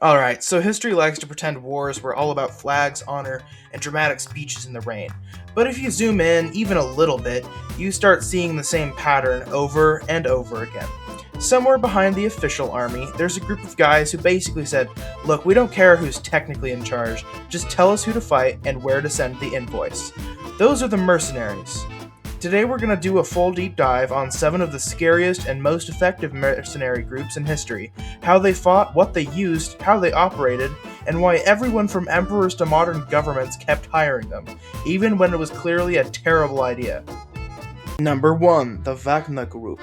Alright, so history likes to pretend wars were all about flags, honor, and dramatic speeches in the rain. But if you zoom in even a little bit, you start seeing the same pattern over and over again. Somewhere behind the official army, there's a group of guys who basically said, look, we don't care who's technically in charge, just tell us who to fight and where to send the invoice. Those are the mercenaries. Today we're going to do a full deep dive on 7 of the scariest and most effective mercenary groups in history, how they fought, what they used, how they operated, and why everyone from emperors to modern governments kept hiring them, even when it was clearly a terrible idea. Number 1. The Wagner Group.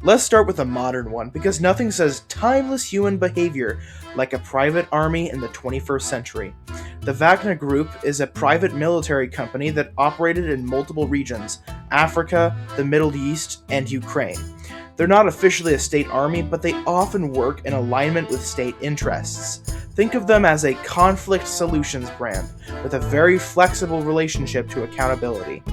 Let's start with a modern one, because nothing says timeless human behavior like a private army in the 21st century. The Wagner Group is a private military company that operated in multiple regions: Africa, the Middle East, and Ukraine. They're not officially a state army, but they often work in alignment with state interests. Think of them as a conflict solutions brand, with a very flexible relationship to accountability.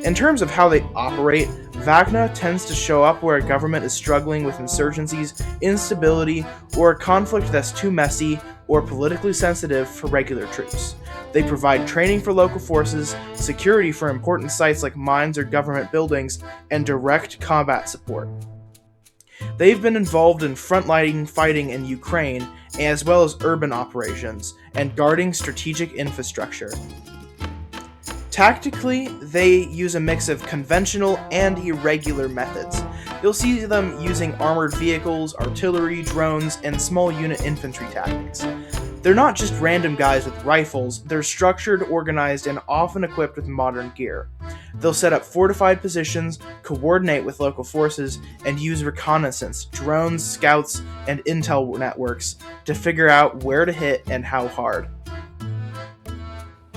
In terms of how they operate, Wagner tends to show up where a government is struggling with insurgencies, instability, or a conflict that's too messy or politically sensitive for regular troops. They provide training for local forces, security for important sites like mines or government buildings, and direct combat support. They've been involved in frontline fighting in Ukraine, as well as urban operations, and guarding strategic infrastructure. Tactically, they use a mix of conventional and irregular methods. You'll see them using armored vehicles, artillery, drones, and small unit infantry tactics. They're not just random guys with rifles, they're structured, organized, and often equipped with modern gear. They'll set up fortified positions, coordinate with local forces, and use reconnaissance, drones, scouts, and intel networks to figure out where to hit and how hard.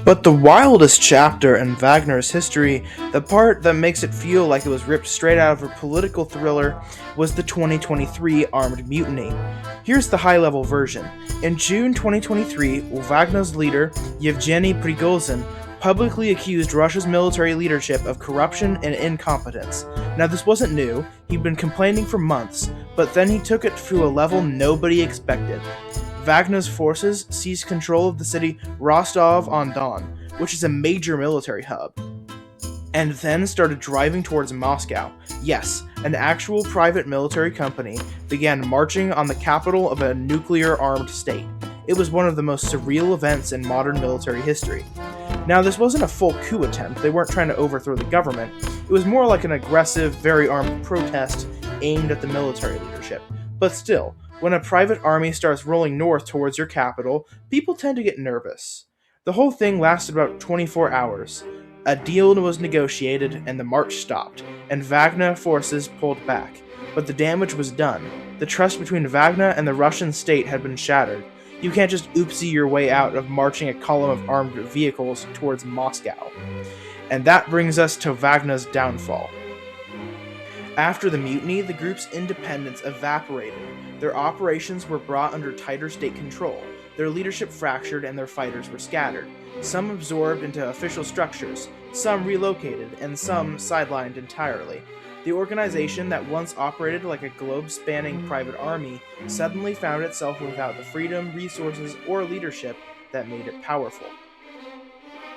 But the wildest chapter in Wagner's history, the part that makes it feel like it was ripped straight out of a political thriller, was the 2023 armed mutiny. Here's the high-level version. In June 2023, Wagner's leader, Yevgeny Prigozhin, publicly accused Russia's military leadership of corruption and incompetence. Now, this wasn't new, he'd been complaining for months, but then he took it to a level nobody expected. Wagner's forces seized control of the city Rostov-on-Don, which is a major military hub, and then started driving towards Moscow. Yes, an actual private military company began marching on the capital of a nuclear-armed state. It was one of the most surreal events in modern military history. Now, this wasn't a full coup attempt. They weren't trying to overthrow the government. It was more like an aggressive, very armed protest aimed at the military leadership. But still, when a private army starts rolling north towards your capital, people tend to get nervous. The whole thing lasted about 24 hours. A deal was negotiated and the march stopped, and Wagner forces pulled back. But the damage was done. The trust between Wagner and the Russian state had been shattered. You can't just oopsie your way out of marching a column of armed vehicles towards Moscow. And that brings us to Wagner's downfall. After the mutiny, the group's independence evaporated. Their operations were brought under tighter state control. Their leadership fractured and their fighters were scattered. Some absorbed into official structures, some relocated, and some sidelined entirely. The organization that once operated like a globe-spanning private army suddenly found itself without the freedom, resources, or leadership that made it powerful.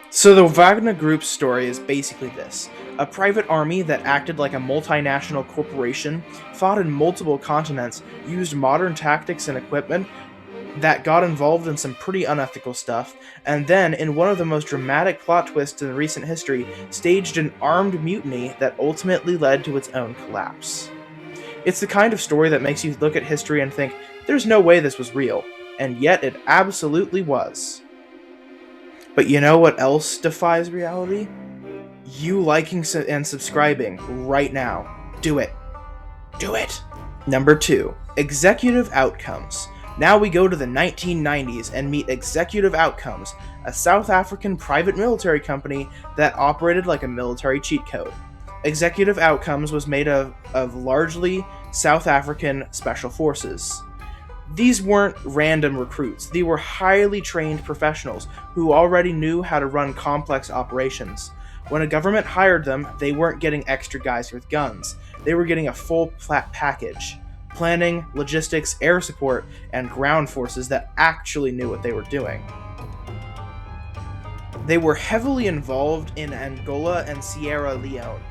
So the Wagner Group's story is basically this. A private army that acted like a multinational corporation, fought in multiple continents, used modern tactics and equipment, that got involved in some pretty unethical stuff, and then, in one of the most dramatic plot twists in recent history, staged an armed mutiny that ultimately led to its own collapse. It's the kind of story that makes you look at history and think, there's no way this was real, and yet it absolutely was. But you know what else defies reality? You liking and subscribing right now. Do it. Do it! Number 2. Executive Outcomes. Now we go to the 1990s and meet Executive Outcomes, a South African private military company that operated like a military cheat code. Executive Outcomes was made of largely South African special forces. These weren't random recruits. They were highly trained professionals who already knew how to run complex operations. When a government hired them, they weren't getting extra guys with guns. They were getting a full package. planning, logistics, air support, and ground forces that actually knew what they were doing. They were heavily involved in Angola and Sierra Leone.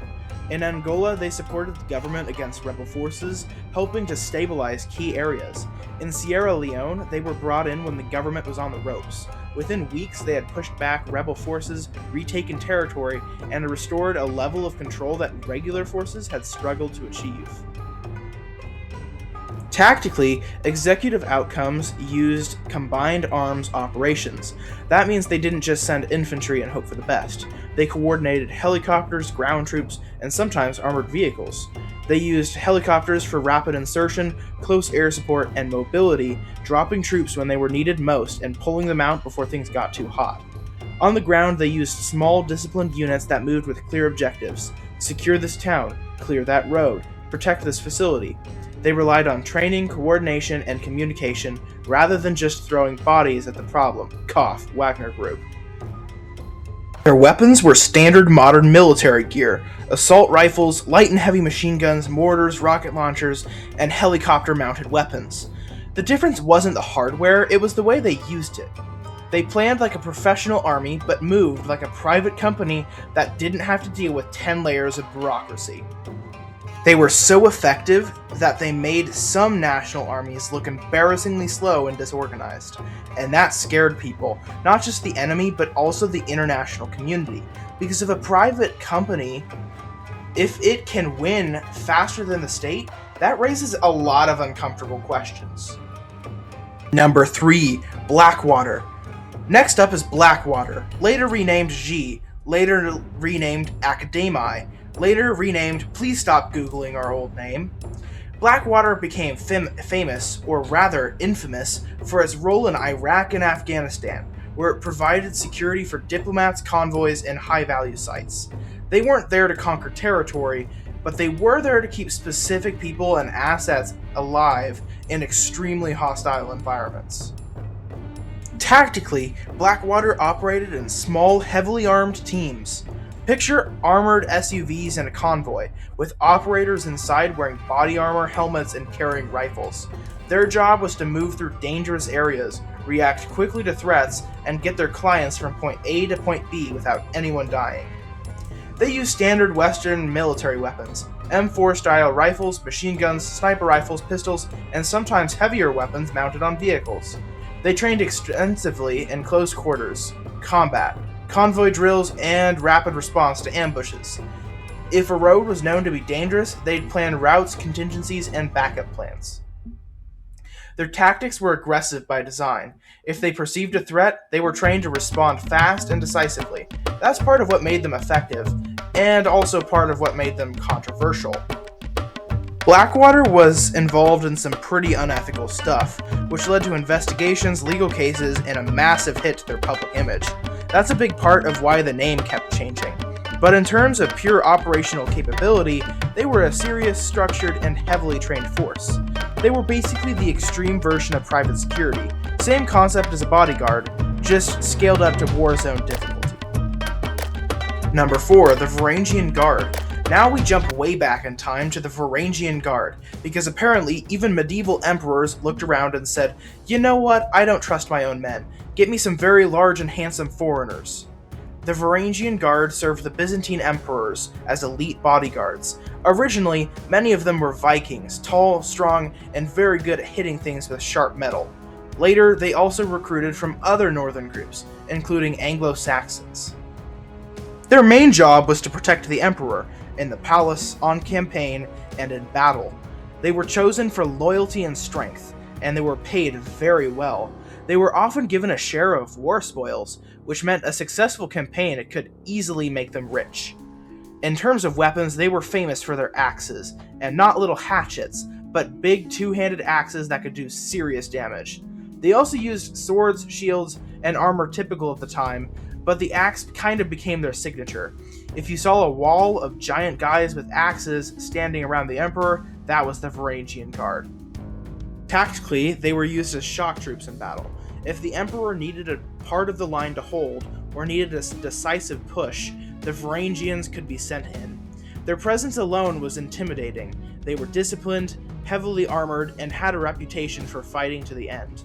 In Angola, they supported the government against rebel forces, helping to stabilize key areas. In Sierra Leone, they were brought in when the government was on the ropes. Within weeks, they had pushed back rebel forces, retaken territory, and restored a level of control that regular forces had struggled to achieve. Tactically, executive outcomes used combined arms operations. That means they didn't just send infantry and hope for the best. They coordinated helicopters, ground troops, and sometimes armored vehicles. They used helicopters for rapid insertion, close air support, and mobility, dropping troops when they were needed most and pulling them out before things got too hot. On the ground, they used small, disciplined units that moved with clear objectives. Secure this town, clear that road, protect this facility. They relied on training, coordination, and communication rather than just throwing bodies at the problem. Cough, Wagner Group. Their weapons were standard modern military gear: assault rifles, light and heavy machine guns, mortars, rocket launchers, and helicopter-mounted weapons. The difference wasn't the hardware, it was the way they used it. They planned like a professional army, but moved like a private company that didn't have to deal with 10 layers of bureaucracy. They were so effective that they made some national armies look embarrassingly slow and disorganized, and that scared people, not just the enemy, but also the international community. Because if a private company, if it can win faster than the state, that raises a lot of uncomfortable questions. Number 3, Blackwater. Next up is Blackwater, later renamed G, later renamed Academi, later renamed Please Stop Googling Our Old Name. Blackwater became famous, or rather infamous, for its role in Iraq and Afghanistan, where it provided security for diplomats, convoys, and high-value sites. They weren't there to conquer territory, but they were there to keep specific people and assets alive in extremely hostile environments. Tactically, Blackwater operated in small, heavily armed teams. Picture armored SUVs in a convoy, with operators inside wearing body armor, helmets, and carrying rifles. Their job was to move through dangerous areas, react quickly to threats, and get their clients from point A to point B without anyone dying. They used standard Western military weapons, M4-style rifles, machine guns, sniper rifles, pistols, and sometimes heavier weapons mounted on vehicles. They trained extensively in close quarters, combat, convoy drills, and rapid response to ambushes. If a road was known to be dangerous, they'd plan routes, contingencies, and backup plans. Their tactics were aggressive by design. If they perceived a threat, they were trained to respond fast and decisively. That's part of what made them effective, and also part of what made them controversial. Blackwater was involved in some pretty unethical stuff, which led to investigations, legal cases, and a massive hit to their public image. That's a big part of why the name kept changing. But in terms of pure operational capability, they were a serious, structured, and heavily trained force. They were basically the extreme version of private security. Same concept as a bodyguard, just scaled up to war zone difficulty. Number 4, the Varangian Guard. Now we jump way back in time to the Varangian Guard, because apparently even medieval emperors looked around and said, "You know what, I don't trust my own men. Get me some very large and handsome foreigners." The Varangian Guard served the Byzantine emperors as elite bodyguards. Originally, many of them were Vikings, tall, strong, and very good at hitting things with sharp metal. Later, they also recruited from other northern groups, including Anglo-Saxons. Their main job was to protect the emperor, in the palace, on campaign, and in battle. They were chosen for loyalty and strength, and they were paid very well. They were often given a share of war spoils, which meant a successful campaign could easily make them rich. In terms of weapons, they were famous for their axes, and not little hatchets, but big two-handed axes that could do serious damage. They also used swords, shields, and armor typical of the time, but the axe kind of became their signature. If you saw a wall of giant guys with axes standing around the emperor, that was the Varangian Guard. Tactically, they were used as shock troops in battle. If the emperor needed a part of the line to hold, or needed a decisive push, the Varangians could be sent in. Their presence alone was intimidating. They were disciplined, heavily armored, and had a reputation for fighting to the end.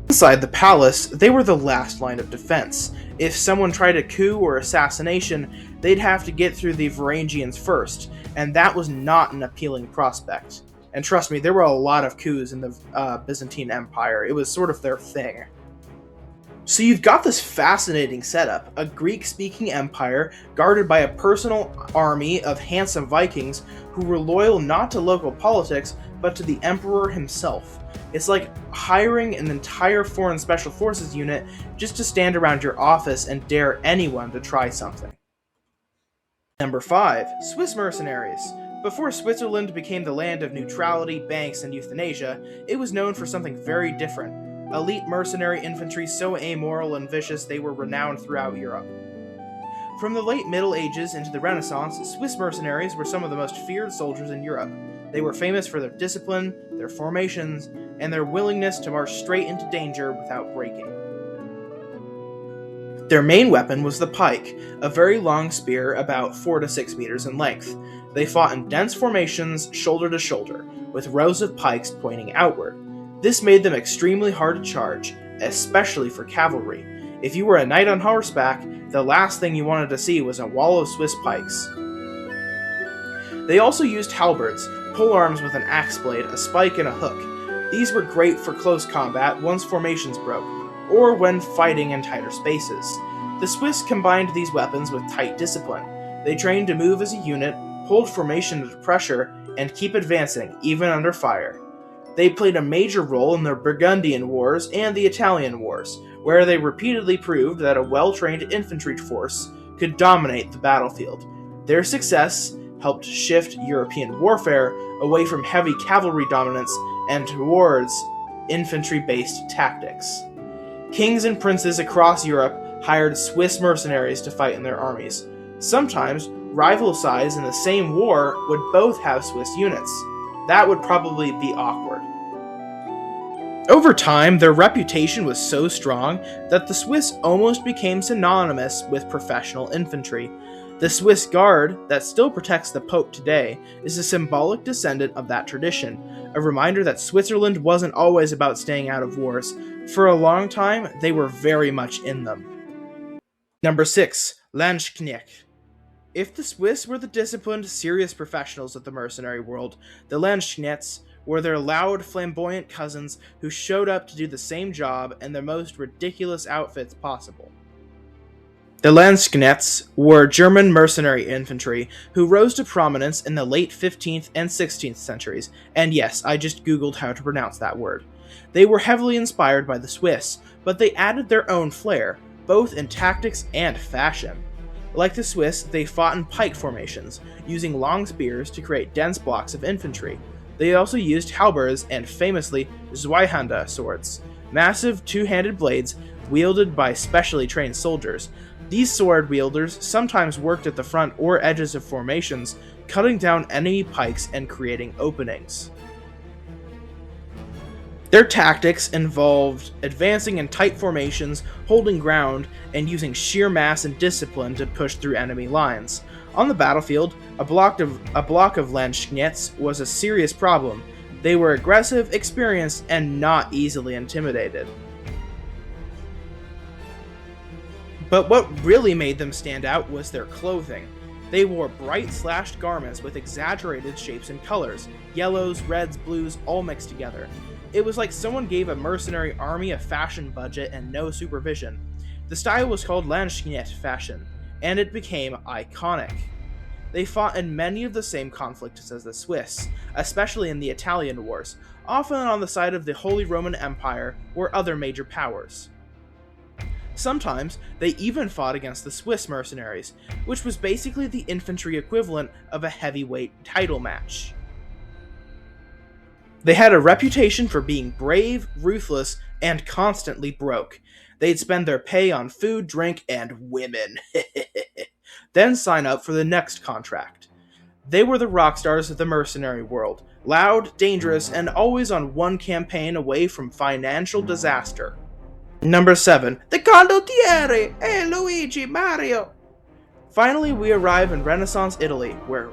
Inside the palace, they were the last line of defense. If someone tried a coup or assassination, they'd have to get through the Varangians first, and that was not an appealing prospect. And trust me, there were a lot of coups in the Byzantine Empire. It was sort of their thing. So you've got this fascinating setup, a Greek-speaking empire guarded by a personal army of handsome Vikings who were loyal not to local politics, but to the emperor himself. It's like hiring an entire foreign special forces unit just to stand around your office and dare anyone to try something. Number 5. Swiss Mercenaries. Before Switzerland became the land of neutrality, banks, and euthanasia, it was known for something very different. Elite mercenary infantry so amoral and vicious they were renowned throughout Europe. From the late Middle Ages into the Renaissance, Swiss mercenaries were some of the most feared soldiers in Europe. They were famous for their discipline, their formations, and their willingness to march straight into danger without breaking. Their main weapon was the pike, a very long spear about 4 to 6 meters in length. They fought in dense formations, shoulder to shoulder, with rows of pikes pointing outward. This made them extremely hard to charge, especially for cavalry. If you were a knight on horseback, the last thing you wanted to see was a wall of Swiss pikes. They also used halberds, polearms with an axe blade, a spike, and a hook. These were great for close combat once formations broke, or when fighting in tighter spaces. The Swiss combined these weapons with tight discipline. They trained to move as a unit, hold formation under pressure, and keep advancing, even under fire. They played a major role in the Burgundian Wars and the Italian Wars, where they repeatedly proved that a well-trained infantry force could dominate the battlefield. Their success helped shift European warfare away from heavy cavalry dominance and towards infantry-based tactics. Kings and princes across Europe hired Swiss mercenaries to fight in their armies. Sometimes, rival sides in the same war would both have Swiss units. That would probably be awkward. Over time, their reputation was so strong that the Swiss almost became synonymous with professional infantry. The Swiss Guard, that still protects the Pope today, is a symbolic descendant of that tradition, a reminder that Switzerland wasn't always about staying out of wars. For a long time, they were very much in them. Number 6. Landsknechts. If the Swiss were the disciplined, serious professionals of the mercenary world, the Landsknechts were their loud, flamboyant cousins who showed up to do the same job in the most ridiculous outfits possible. The Landsknechts were German mercenary infantry who rose to prominence in the late 15th and 16th centuries, and yes, I just googled how to pronounce that word. They were heavily inspired by the Swiss, but they added their own flair, both in tactics and fashion. Like the Swiss, they fought in pike formations, using long spears to create dense blocks of infantry. They also used halberds and, famously, Zweihänder swords, massive two-handed blades wielded by specially trained soldiers. These sword wielders sometimes worked at the front or edges of formations, cutting down enemy pikes and creating openings. Their tactics involved advancing in tight formations, holding ground, and using sheer mass and discipline to push through enemy lines. On the battlefield, a block of Landsknechts was a serious problem. They were aggressive, experienced, and not easily intimidated. But what really made them stand out was their clothing. They wore bright slashed garments with exaggerated shapes and colors, yellows, reds, blues, all mixed together. It was like someone gave a mercenary army a fashion budget and no supervision. The style was called Landsknecht fashion, and it became iconic. They fought in many of the same conflicts as the Swiss, especially in the Italian Wars, often on the side of the Holy Roman Empire or other major powers. Sometimes, they even fought against the Swiss mercenaries, which was basically the infantry equivalent of a heavyweight title match. They had a reputation for being brave, ruthless, and constantly broke. They'd spend their pay on food, drink, and women. Then sign up for the next contract. They were the rock stars of the mercenary world, loud, dangerous, and always on one campaign away from financial disaster. Number 7. The Condottieri! Hey, Luigi, Mario! Finally, we arrive in Renaissance Italy, where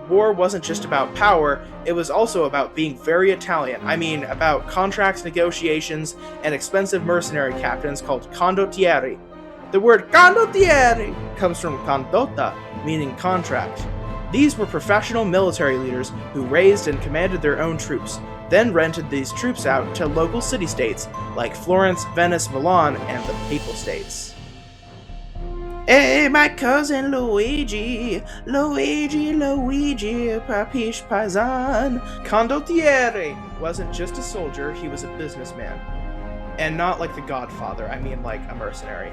war wasn't just about power, it was also about being very Italian. I mean, about contract negotiations and expensive mercenary captains called Condottieri. The word Condottieri comes from condotta, meaning contract. These were professional military leaders who raised and commanded their own troops, then rented these troops out to local city-states like Florence, Venice, Milan, and the Papal States. Hey, my cousin Luigi, papish paisan. Condottieri wasn't just a soldier, he was a businessman. And not like the Godfather, I mean like a mercenary.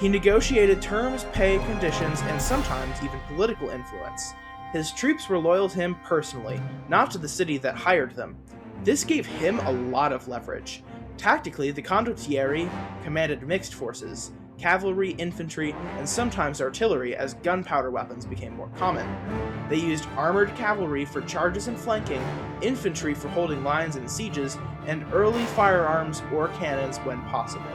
He negotiated terms, pay, conditions, and sometimes even political influence. His troops were loyal to him personally, not to the city that hired them. This gave him a lot of leverage. Tactically, the Condottieri commanded mixed forces, cavalry, infantry, and sometimes artillery as gunpowder weapons became more common. They used armored cavalry for charges and flanking, infantry for holding lines and sieges, and early firearms or cannons when possible.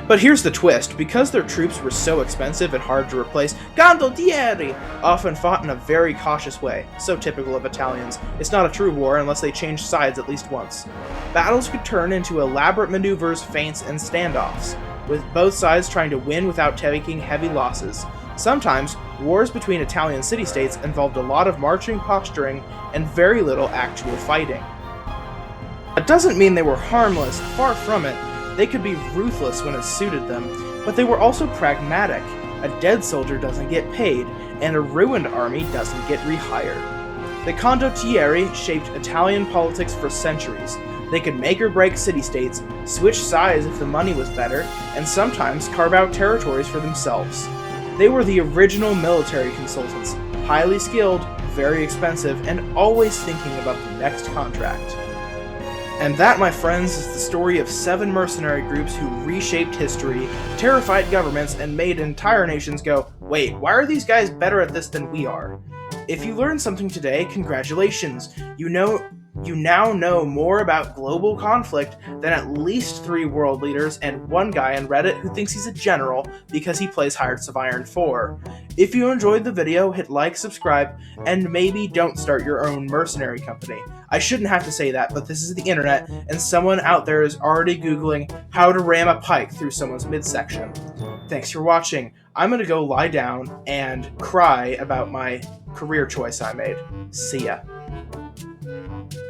But here's the twist, because their troops were so expensive and hard to replace, Condottieri often fought in a very cautious way, so typical of Italians. It's not a true war unless they change sides at least once. Battles could turn into elaborate maneuvers, feints, and standoffs, with both sides trying to win without taking heavy losses. Sometimes, wars between Italian city-states involved a lot of marching, posturing, and very little actual fighting. That doesn't mean they were harmless, far from it. They could be ruthless when it suited them, but they were also pragmatic. A dead soldier doesn't get paid, and a ruined army doesn't get rehired. The Condottieri shaped Italian politics for centuries. They could make or break city-states, switch sides if the money was better, and sometimes carve out territories for themselves. They were the original military consultants, highly skilled, very expensive, and always thinking about the next contract. And that, my friends, is the story of 7 mercenary groups who reshaped history, terrified governments, and made entire nations go, wait, why are these guys better at this than we are? If you learned something today, congratulations! You now know more about global conflict than at least 3 world leaders and 1 guy on Reddit who thinks he's a general because he plays Hearts of Iron 4. If you enjoyed the video, hit like, subscribe, and maybe don't start your own mercenary company. I shouldn't have to say that, but this is the internet, and someone out there is already Googling how to ram a pike through someone's midsection. Thanks for watching. I'm gonna go lie down and cry about my career choice I made. See ya.